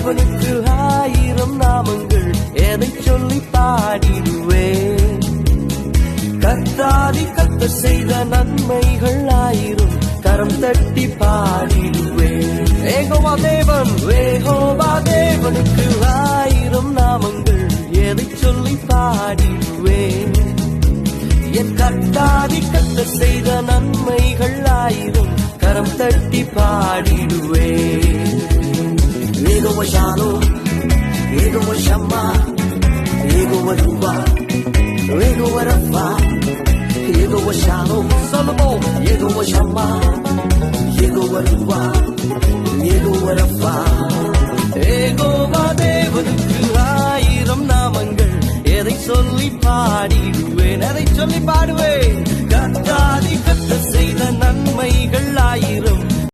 தேவனுக்கு 1000 நாமங்கள் எதை சொல்லி பாடிடுவேன். கர்த்தாதி கர்த்தர் செய்த நன்மைகள் 1000 கரம் தட்டி பாடிடுவேன். யெகோவா தேவனுக்கு 1000 நாமங்கள் எதை சொல்லி பாடிடுவேன். என் கர்த்தாதி கர்த்தர் செய்த நன்மைகள் 1000 கரம் தட்டி பாடிடுவேன். யெகோவா ஷாலோம், யெகோவா ஷம்மா, யெகோவா ரூவா, யெகோவா ரஃபா, யெகோவா ஷாலோம். சொல்லுவோம், யெகோவா ஷம்மா, யெகோவா ரூவா, யெகோவா ரஃபா. யெகோவா தேவனுக்கு 1000 நாமங்கள் எதை சொல்லி பாடிடுவேன். எதை சொல்லி பாடுவேன்.